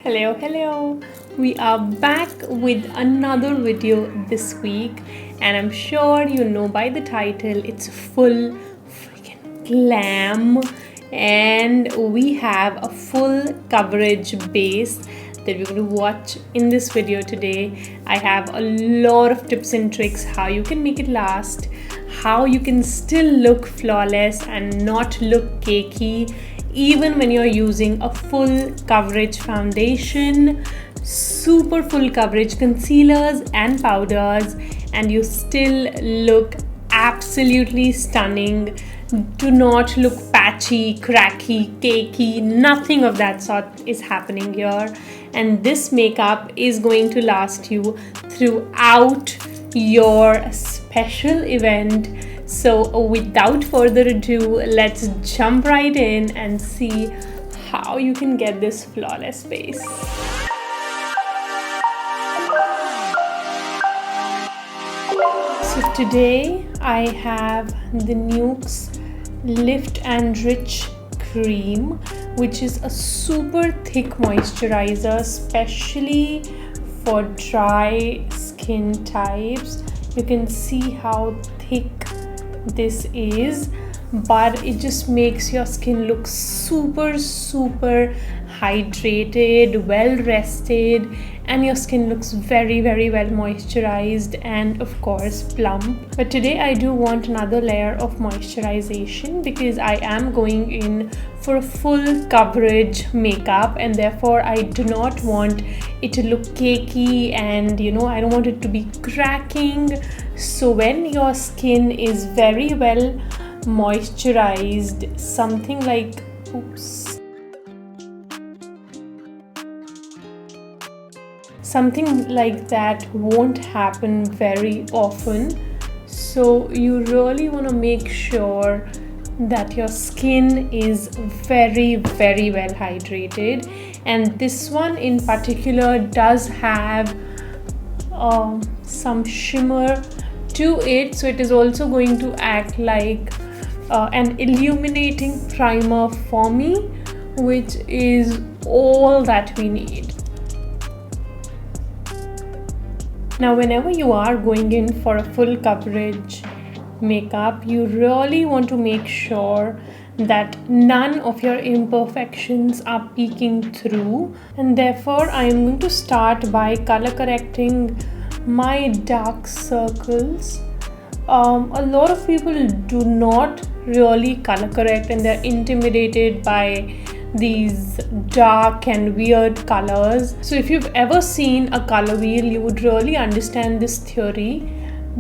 Hello, we are back with another video this week, and I'm sure you know by the title it's full freaking glam, and we have a full coverage base that we're going to watch in this video today. I have a lot of tips and tricks how you can make it last, how you can still look flawless and not look cakey even when you're using a full coverage foundation, super full coverage concealers and powders, and you still look absolutely stunning. Do not look patchy, cracky, cakey, nothing of that sort is happening here. And this makeup is going to last you throughout your special event. So without further ado, let's jump right in and see how you can get this flawless base. So today I have the Nuxe Lift and Rich Cream, which is a super thick moisturizer, especially for dry skin types. You can see how thick this is, but it just makes your skin look super hydrated, well rested, and your skin looks very well moisturized and of course plump. But today I do want another layer of moisturization because I am going in for a full coverage makeup, and therefore I do not want it to look cakey, and I don't want it to be cracking. So when your skin is very well moisturized, something like something like that won't happen very often. So you really want to make sure that your skin is very well hydrated, and this one in particular does have some shimmer to it, so it is also going to act like an illuminating primer for me, which is all that we need. Now whenever you are going in for a full coverage makeup, you really want to make sure that none of your imperfections are peeking through, and therefore I am going to start by color correcting my dark circles. A lot of people do not really color correct, and they're intimidated by these dark and weird colors. So if you've ever seen a color wheel, you would really understand this theory,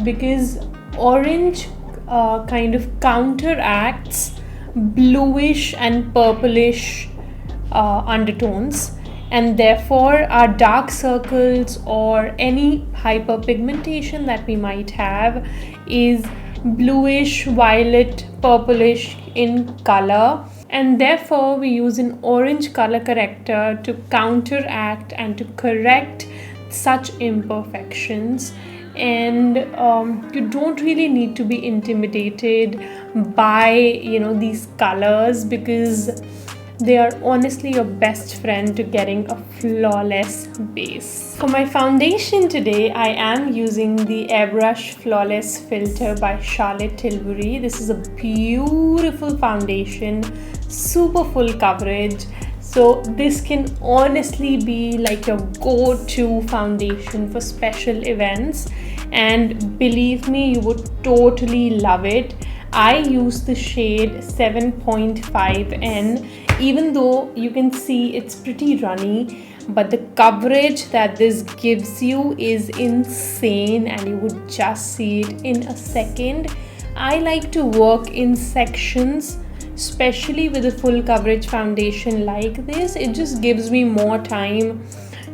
because orange kind of counteracts bluish and purplish undertones, and therefore our dark circles or any hyperpigmentation that we might have is bluish, violet, purplish in color, and therefore we use an orange color corrector to counteract and to correct such imperfections. And you don't really need to be intimidated by these colors, because they are honestly your best friend to getting a flawless base. For my foundation today, I am using the Airbrush Flawless Filter by Charlotte Tilbury. This is a beautiful foundation, super full coverage. So this can honestly be like your go-to foundation for special events, and believe me, you would totally love it. I use the shade 7.5N, even though you can see it's pretty runny, but the coverage that this gives you is insane, and you would just see it in a second. I like to work in sections, especially with a full coverage foundation like this. It just gives me more time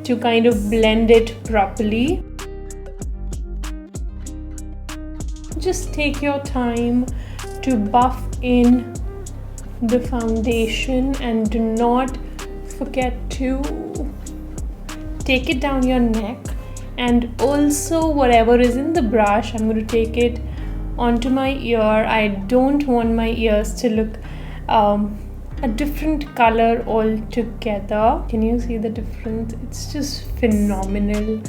to kind of blend it properly. Just take your time to buff in the foundation, and do not forget to take it down your neck, and also whatever is in the brush, I'm going to take it onto my ear. I don't want my ears to look a different color altogether. Can you see the difference? It's just phenomenal.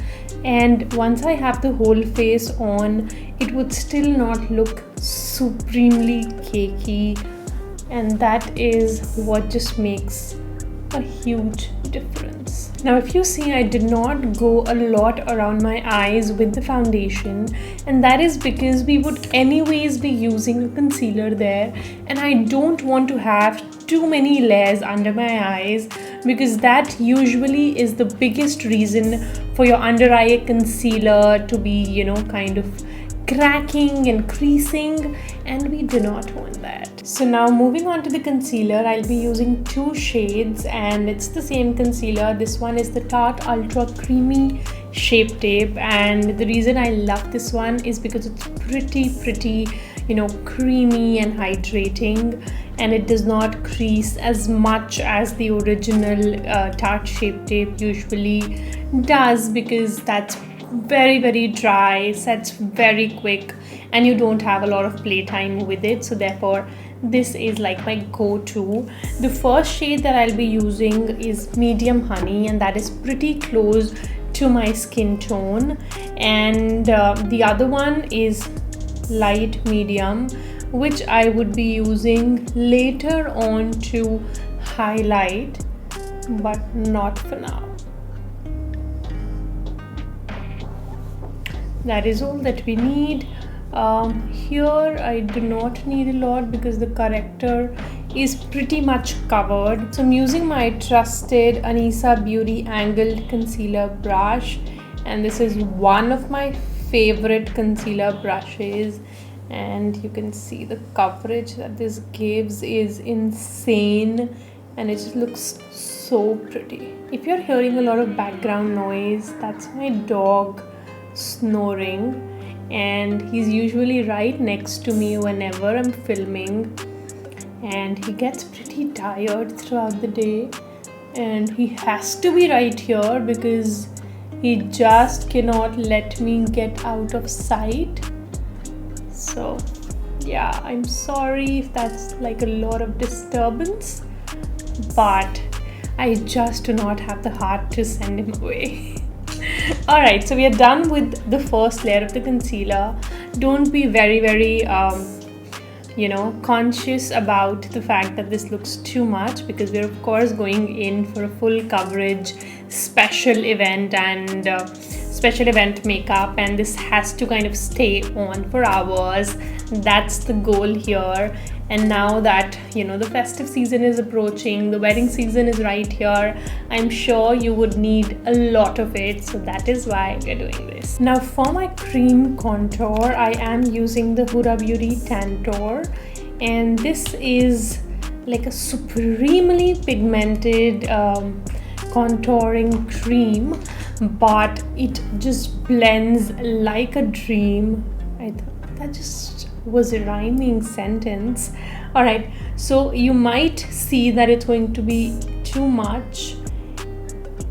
And once I have the whole face on, it would still not look supremely cakey, and that is what just makes a huge difference. Now if you see, I did not go a lot around my eyes with the foundation, and that is because we would anyways be using a concealer there, and I don't want to have too many layers under my eyes, because that usually is the biggest reason for your under eye concealer to be, you know, kind of cracking and creasing, and we do not want that. So now moving on to the concealer, I'll be using two shades, and it's the same concealer. This one is the Tarte Ultra Creamy Shape Tape, and the reason I love this one is because it's pretty, you know, creamy and hydrating, and it does not crease as much as the original Tarte Shape Tape usually does, because that's very dry, sets very quick, and you don't have a lot of playtime with it. So therefore this is like my go-to. The first shade that I'll be using is Medium Honey, and that is pretty close to my skin tone, and the other one is Light Medium, which I would be using later on to highlight, but not for now. That is all that we need. Here I do not need a lot because the corrector is pretty much covered. So I'm using my trusted Anisa Beauty Angled Concealer brush, and this is one of my favorite concealer brushes, and you can see the coverage that this gives is insane, and it just looks so pretty. If you're hearing a lot of background noise, that's my dog snoring, and he's usually right next to me whenever I'm filming, and he gets pretty tired throughout the day, and he has to be right here because he just cannot let me get out of sight. So yeah, I'm sorry if that's like a lot of disturbance, but I just do not have the heart to send him away. Alright, so we are done with the first layer of the concealer. Don't be very you know, conscious about the fact that this looks too much, because we're of course going in for a full coverage special event and special event makeup, and this has to kind of stay on for hours. That's the goal here. And now that, you know, the festive season is approaching, the wedding season is right here, I'm sure you would need a lot of it, so that is why we're doing this. Now for my cream contour, I am using the Huda Beauty Tantour, and this is like a supremely pigmented contouring cream, but it just blends like a dream. I thought that just was a rhyming sentence. Alright, so you might see that it's going to be too much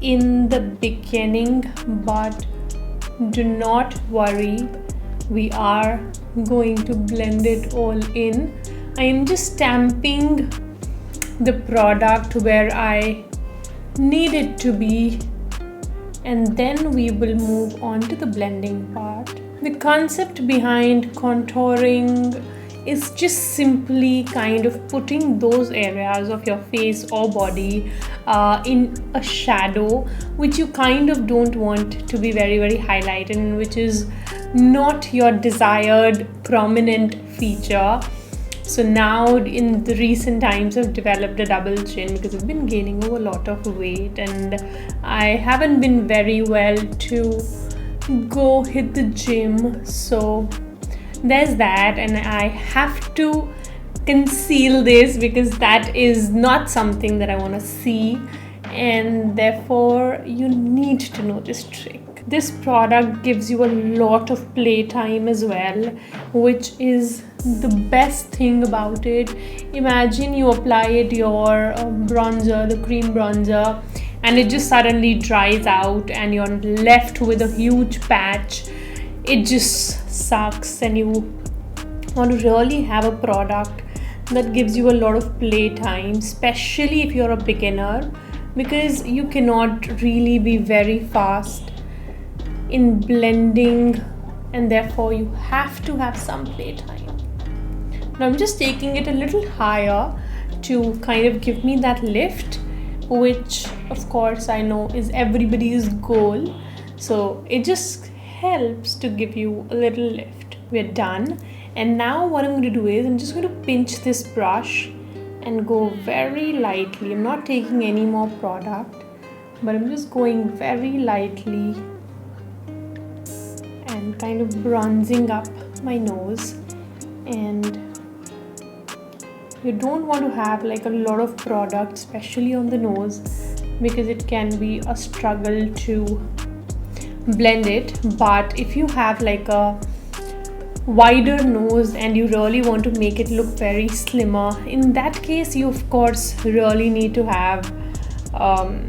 in the beginning, but do not worry, we are going to blend it all in. I am just stamping the product where I need it to be, and then we will move on to the blending part. The concept behind contouring is just simply kind of putting those areas of your face or body in a shadow which you kind of don't want to be very highlighted, and which is not your desired prominent feature. So now in the recent times I've developed a double chin because I've been gaining a lot of weight, and I haven't been very well to go hit the gym, so there's that. And I have to conceal this because that is not something that I want to see, and therefore you need to know this trick. This product gives you a lot of playtime as well, which is the best thing about it. Imagine you applied your bronzer, the cream bronzer, and it just suddenly dries out and you're left with a huge patch. It just sucks, and you want to really have a product that gives you a lot of playtime, especially if you're a beginner, because you cannot really be very fast in blending, and therefore you have to have some playtime. Now I'm just taking it a little higher to kind of give me that lift, which of course I know is everybody's goal. So it just helps to give you a little lift. We're done. And now what I'm going to do is I'm just going to pinch this brush and go very lightly. I'm not taking any more product, but I'm just going very lightly and kind of bronzing up my nose. And you don't want to have like a lot of product, especially on the nose, because it can be a struggle to blend it. But if you have like a wider nose and you really want to make it look very slimmer, in that case you of course really need to have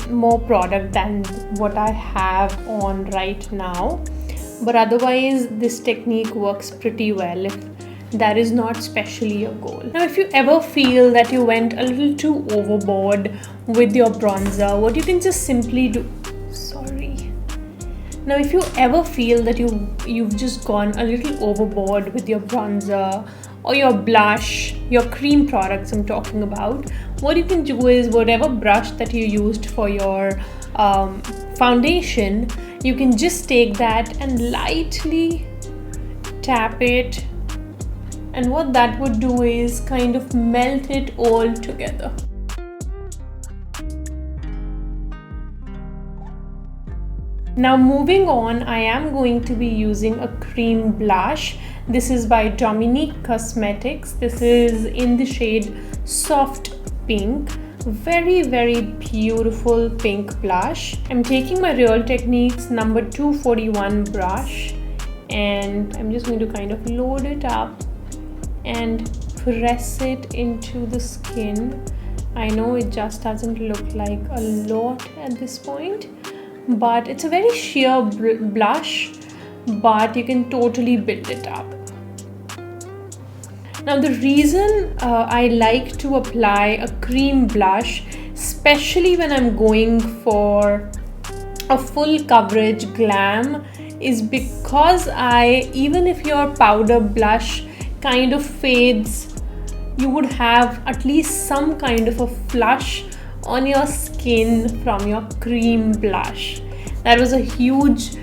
more product than what I have on right now. But otherwise this technique works pretty well if that is not specially your goal. Now if you ever feel that you went a little too overboard with your bronzer, what you can just simply do, now if you ever feel that you've just gone a little overboard with your bronzer or your blush, your cream products I'm talking about, what you can do is whatever brush that you used for your foundation, you can just take that and lightly tap it, and what that would do is kind of melt it all together. Now moving on, I am going to be using a cream blush. This is by Dominique Cosmetics. This is in the shade Soft Pink. Very, very beautiful pink blush. I'm taking my Real Techniques number 241 brush and I'm just going to kind of load it up and press it into the skin. I know it just doesn't look like a lot at this point, but it's a very sheer blush, but you can totally build it up. Now the reason I like to apply a cream blush, especially when I'm going for a full coverage glam, is because even if your powder blush kind of fades, you would have at least some kind of a flush on your skin from your cream blush. That was a huge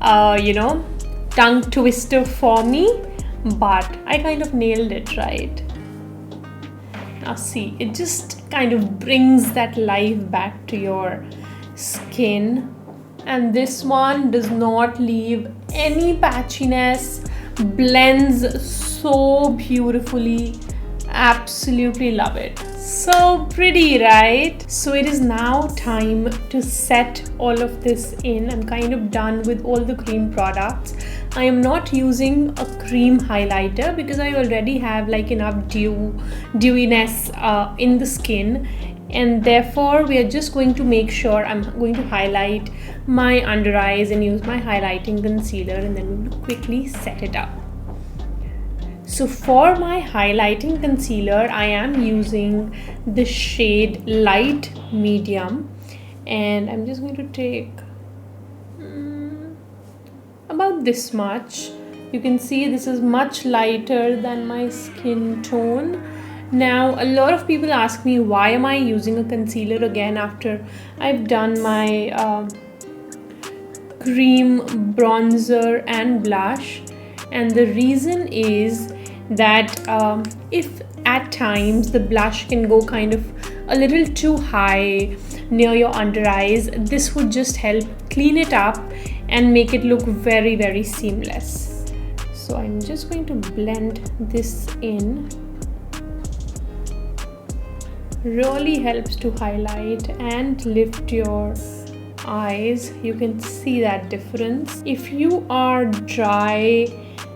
tongue twister for me, but I kind of nailed it, right? Now see, it just kind of brings that life back to your skin, and this one does not leave any patchiness, blends so beautifully. Absolutely love it. So pretty, right? So it is now time to set all of this in. I'm kind of done with all the cream products. I am not using a cream highlighter because I already have like enough dewiness in the skin, and therefore we are just going to make sure I'm going to highlight my under eyes and use my highlighting concealer, and then we'll quickly set it up. So for my highlighting concealer, I am using the shade Light Medium, and I'm just going to take about this much. You can see this is much lighter than my skin tone. Now a lot of people ask me, why am I using a concealer again after I've done my cream bronzer and blush? And the reason is that if at times the blush can go kind of a little too high near your under eyes, this would just help clean it up and make it look very, very seamless. So I'm just going to blend this in. Really helps to highlight and lift your eyes. You can see that difference. If you are dry,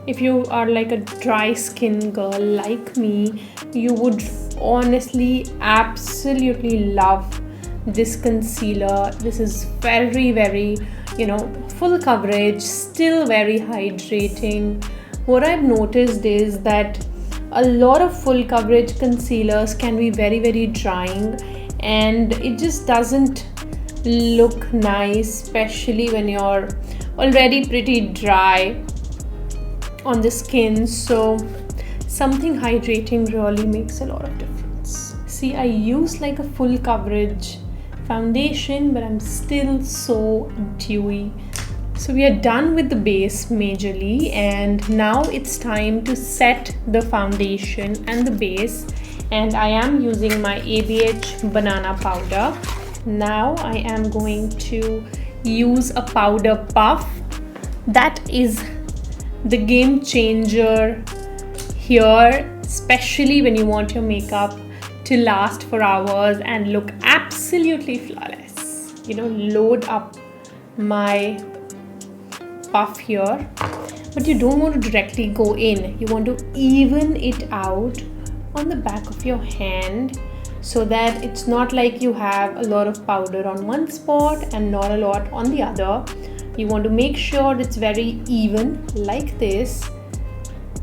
if you are like a dry skin girl like me, you would honestly absolutely love this concealer. This is very, very, full coverage, still very hydrating. What I've noticed is that a lot of full coverage concealers can be very, very drying, and it just doesn't look nice, especially when you're already pretty dry on the skin. So something hydrating really makes a lot of difference. See, I use like a full coverage foundation, but I'm still so dewy. So we are done with the base majorly, and now it's time to set the foundation and the base. And I am using my ABH banana powder. Now I am going to use a powder puff. That is the game changer here, especially when you want your makeup to last for hours and look absolutely flawless. You know, load up my puff here, but you don't want to directly go in. You want to even it out on the back of your hand, so that it's not like you have a lot of powder on one spot and not a lot on the other. You want to make sure it's very even like this,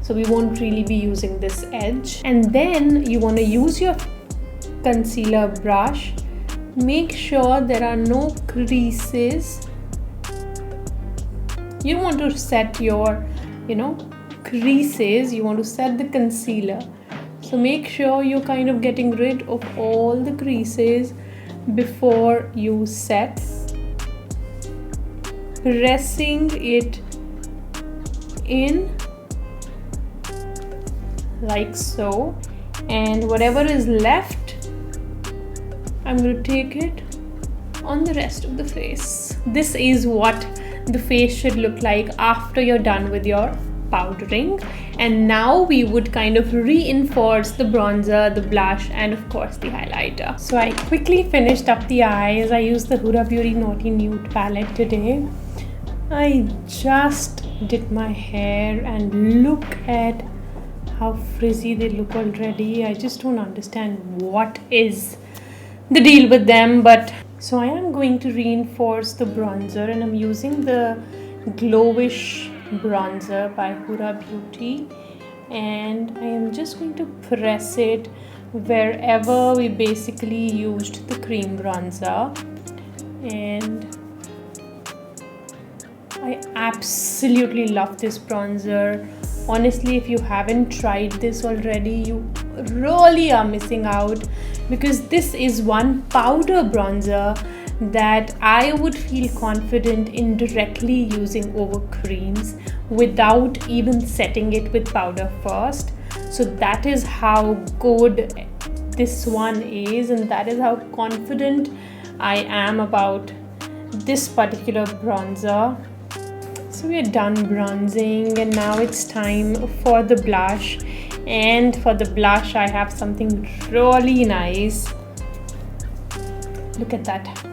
so we won't really be using this edge. And then you want to use your concealer brush. Make sure there are no creases. You don't want to set your, creases. You want to set the concealer. So make sure you're kind of getting rid of all the creases before you set. Pressing it in like so. And whatever is left, I'm going to take it on the rest of the face. This is what the face should look like after you're done with your powdering. And now we would kind of reinforce the bronzer, the blush, and of course the highlighter. So I quickly finished up the eyes. I used the Huda Beauty Naughty Nude palette today. I just did my hair and look at how frizzy they look already. I just don't understand what is the deal with them. But so I am going to reinforce the bronzer, and I'm using the Glowish bronzer by Huda Beauty, and I am just going to press it wherever we basically used the cream bronzer. And I absolutely love this bronzer. Honestly, if you haven't tried this already, you really are missing out, because this is one powder bronzer that I would feel confident in directly using over creams without even setting it with powder first. So that is how good this one is, and that is how confident I am about this particular bronzer. So we are done bronzing, and now it's time for the blush. And for the blush, I have something really nice. Look at that.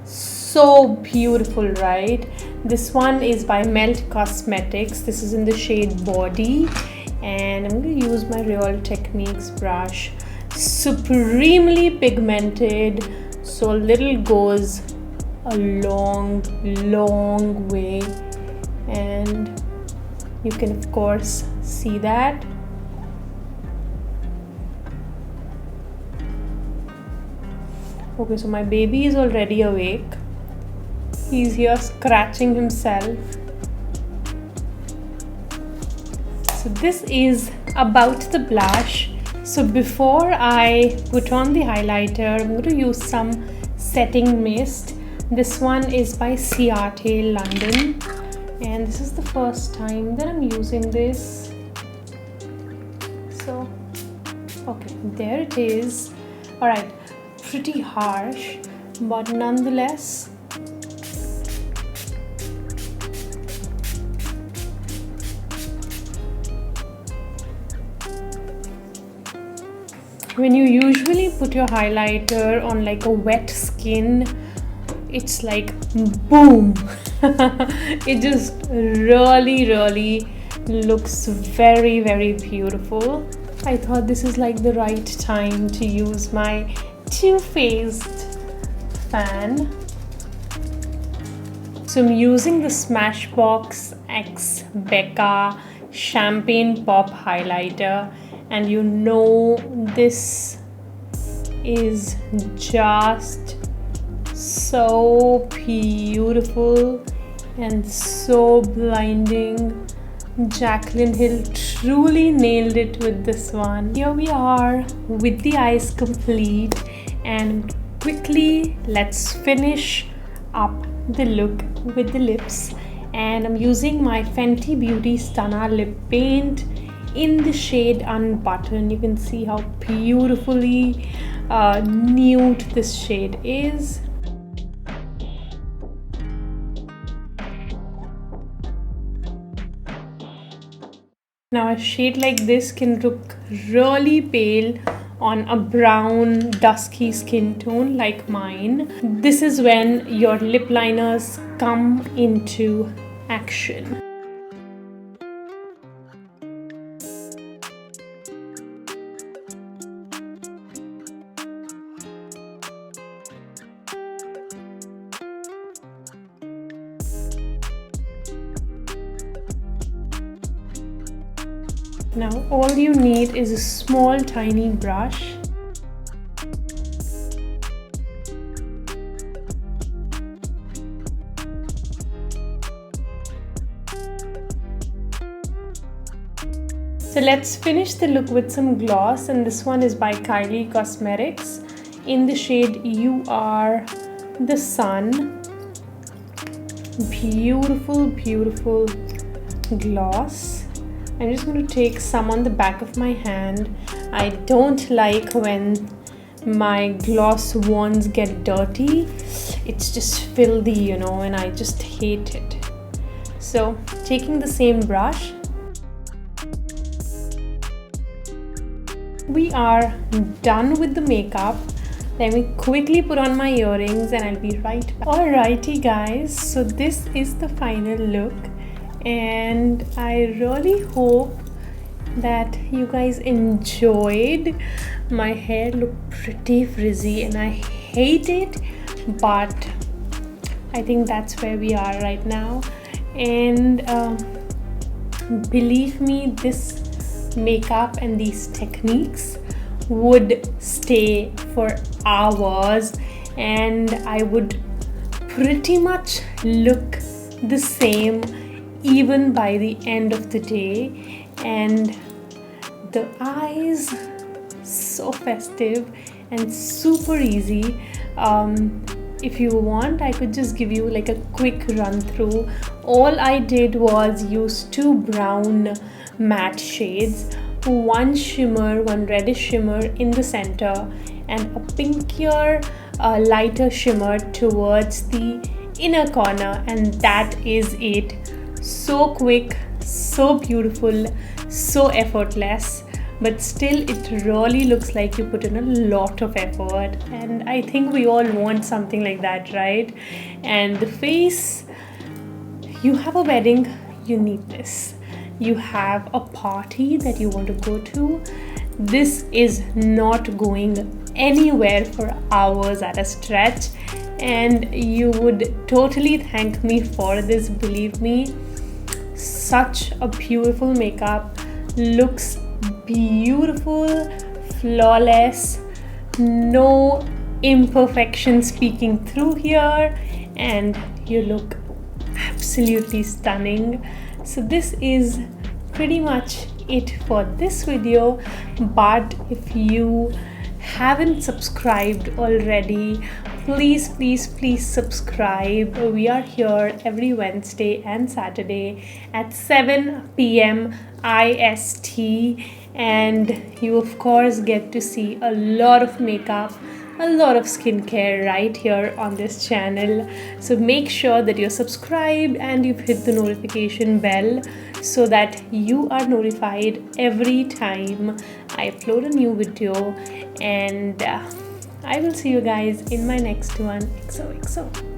So beautiful, right? This one is by Melt Cosmetics. This is in the shade Bawdy, and I'm going to use my Real Techniques brush. Supremely pigmented, so little goes a long way, and you can of course see that. Okay, so my baby is already awake. He's here scratching himself. So this is about the blush. So before I put on the highlighter, I'm going to use some setting mist. This one is by Ciaté London, and this is the first time that I'm using this. So okay, there it is. All right, pretty harsh, but nonetheless when you usually put your highlighter on like a wet skin, it's like boom. It just really looks very beautiful. I thought this is like the right time to use my Too Faced fan. So I'm using the Smashbox X Becca Champagne Pop highlighter, and you know this is just so beautiful and so blinding. Jaclyn Hill truly nailed it with this one. Here we are with the eyes complete, and quickly let's finish up the look with the lips. And I'm using my Fenty Beauty Stunna lip paint in the shade Unbuttoned. You can see how beautifully nude this shade is. Now a shade like this can look really pale on a brown dusky skin tone like mine. This is when your lip liners come into action. Now all you need is a small tiny brush. So let's finish the look with some gloss, and this one is by Kylie Cosmetics in the shade You Are the Sun. Beautiful, beautiful gloss. I'm just going to take some on the back of my hand. I don't like when my gloss wands get dirty. It's just filthy, you know, and I just hate it. So taking the same brush, we are done with the makeup. Let me quickly put on my earrings and I'll be right back. Alrighty guys, so this is the final look, and I really hope that you guys enjoyed. My hair looked pretty frizzy and I hate it, but I think that's where we are right now. And believe me, this makeup and these techniques would stay for hours, and I would pretty much look the same even by the end of the day. And the eyes, so festive and super easy. If you want, I could just give you like a quick run through. All I did was use two brown matte shades, one shimmer, one reddish shimmer in the center, and a pinkier lighter shimmer towards the inner corner, and that is it. So quick, so beautiful, so effortless, but still it really looks like you put in a lot of effort, and I think we all want something like that, right? And the face, you have a wedding, you need this. You have a party that you want to go to, this is not going anywhere for hours at a stretch, and you would totally thank me for this, believe me. Such a beautiful makeup, looks beautiful, flawless, no imperfections peeking through here, and you look absolutely stunning. So this is pretty much it for this video, but if you haven't subscribed already, please subscribe. We are here every Wednesday and Saturday at 7 p.m. IST, and you of course get to see a lot of makeup, a lot of skincare right here on this channel. So make sure that you're subscribed and you've hit the notification bell so that you are notified every time I upload a new video. And I will see you guys in my next one. XOXO.